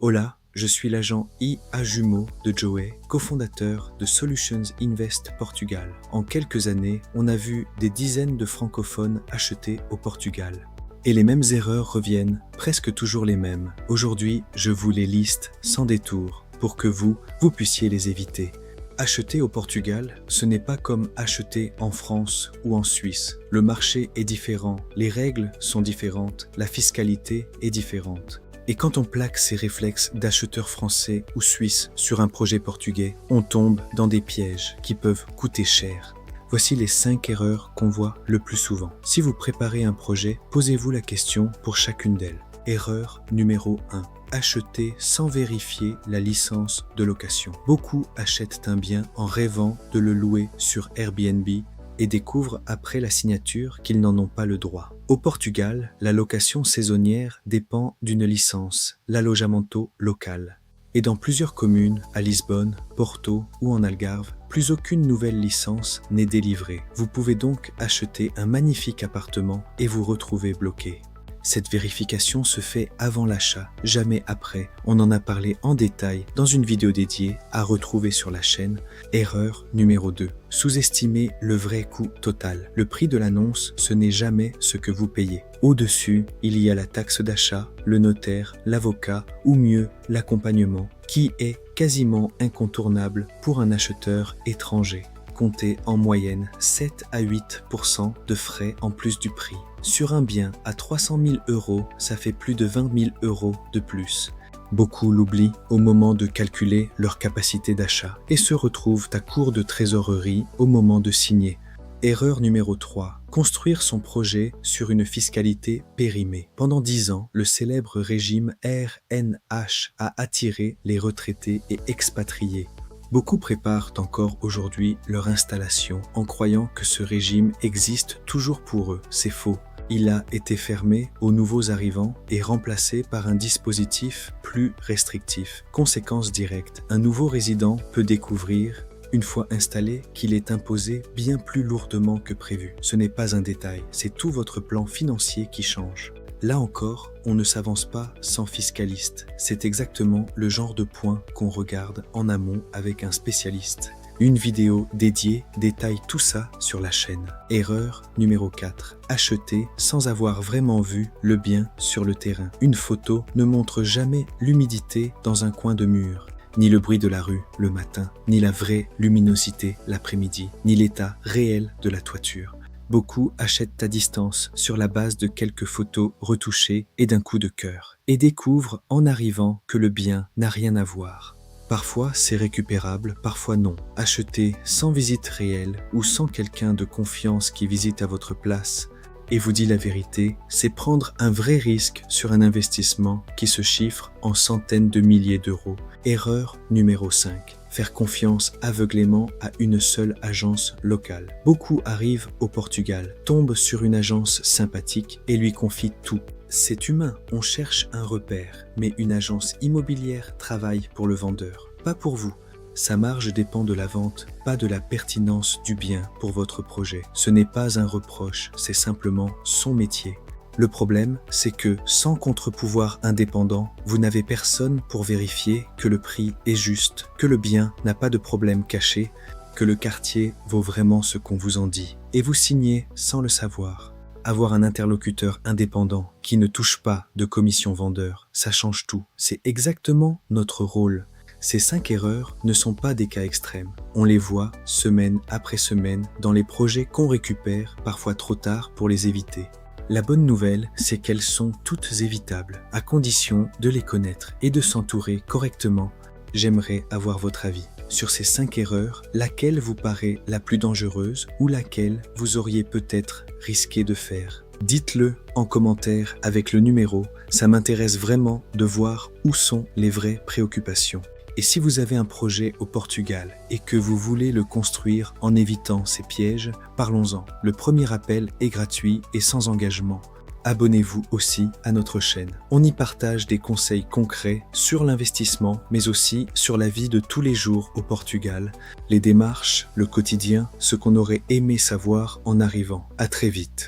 Hola, je suis l'agent IA Jumeau de Joey, cofondateur de Solutions Invest Portugal. En quelques années, on a vu des dizaines de francophones acheter au Portugal. Et les mêmes erreurs reviennent, presque toujours les mêmes. Aujourd'hui, je vous les liste sans détour pour que vous puissiez les éviter. Acheter au Portugal, ce n'est pas comme acheter en France ou en Suisse. Le marché est différent, les règles sont différentes, la fiscalité est différente. Et quand on plaque ces réflexes d'acheteurs français ou suisses sur un projet portugais, on tombe dans des pièges qui peuvent coûter cher. Voici les 5 erreurs qu'on voit le plus souvent. Si vous préparez un projet, posez-vous la question pour chacune d'elles. Erreur numéro 1. Acheter sans vérifier la licence de location. Beaucoup achètent un bien en rêvant de le louer sur Airbnb et découvrent après la signature qu'ils n'en ont pas le droit. Au Portugal, la location saisonnière dépend d'une licence, l'alojamento local. Et dans plusieurs communes, à Lisbonne, Porto ou en Algarve, plus aucune nouvelle licence n'est délivrée. Vous pouvez donc acheter un magnifique appartement et vous retrouver bloqué. Cette vérification se fait avant l'achat, jamais après. On en a parlé en détail dans une vidéo dédiée à retrouver sur la chaîne. Erreur numéro 2. Sous-estimer le vrai coût total. Le prix de l'annonce, ce n'est jamais ce que vous payez. Au-dessus, il y a la taxe d'achat, le notaire, l'avocat ou mieux, l'accompagnement, qui est quasiment incontournable pour un acheteur étranger. Comptez en moyenne 7 à 8% de frais en plus du prix. Sur un bien à 300 000 €, ça fait plus de 20 000 € de plus. Beaucoup l'oublient au moment de calculer leur capacité d'achat et se retrouvent à court de trésorerie au moment de signer. Erreur numéro 3. Construire son projet sur une fiscalité périmée. Pendant 10 ans, le célèbre régime RNH a attiré les retraités et expatriés. Beaucoup préparent encore aujourd'hui leur installation en croyant que ce régime existe toujours pour eux. C'est faux. Il a été fermé aux nouveaux arrivants et remplacé par un dispositif plus restrictif. Conséquence directe, un nouveau résident peut découvrir, une fois installé, qu'il est imposé bien plus lourdement que prévu. Ce n'est pas un détail, c'est tout votre plan financier qui change. Là encore, on ne s'avance pas sans fiscaliste. C'est exactement le genre de point qu'on regarde en amont avec un spécialiste. Une vidéo dédiée détaille tout ça sur la chaîne. Erreur numéro 4. Acheter sans avoir vraiment vu le bien sur le terrain. Une photo ne montre jamais l'humidité dans un coin de mur, ni le bruit de la rue le matin, ni la vraie luminosité l'après-midi, ni l'état réel de la toiture. Beaucoup achètent à distance sur la base de quelques photos retouchées et d'un coup de cœur, et découvrent en arrivant que le bien n'a rien à voir. Parfois c'est récupérable, parfois non. Acheter sans visite réelle ou sans quelqu'un de confiance qui visite à votre place et vous dit la vérité, c'est prendre un vrai risque sur un investissement qui se chiffre en centaines de milliers d'euros. Erreur numéro 5. Faire confiance aveuglément à une seule agence locale. Beaucoup arrivent au Portugal, tombent sur une agence sympathique et lui confient tout. C'est humain, on cherche un repère, mais une agence immobilière travaille pour le vendeur, pas pour vous. Sa marge dépend de la vente, pas de la pertinence du bien pour votre projet. Ce n'est pas un reproche, c'est simplement son métier. Le problème, c'est que, sans contre-pouvoir indépendant, vous n'avez personne pour vérifier que le prix est juste, que le bien n'a pas de problème caché, que le quartier vaut vraiment ce qu'on vous en dit. Et vous signez sans le savoir. Avoir un interlocuteur indépendant qui ne touche pas de commission vendeur, ça change tout. C'est exactement notre rôle. Ces 5 erreurs ne sont pas des cas extrêmes. On les voit semaine après semaine dans les projets qu'on récupère, parfois trop tard pour les éviter. La bonne nouvelle, c'est qu'elles sont toutes évitables, à condition de les connaître et de s'entourer correctement. J'aimerais avoir votre avis. Sur ces 5 erreurs, laquelle vous paraît la plus dangereuse ou laquelle vous auriez peut-être risqué de faire? Dites-le en commentaire avec le numéro, ça m'intéresse vraiment de voir où sont les vraies préoccupations. Et si vous avez un projet au Portugal et que vous voulez le construire en évitant ces pièges, parlons-en. Le premier appel est gratuit et sans engagement. Abonnez-vous aussi à notre chaîne. On y partage des conseils concrets sur l'investissement, mais aussi sur la vie de tous les jours au Portugal, les démarches, le quotidien, ce qu'on aurait aimé savoir en arrivant. À très vite.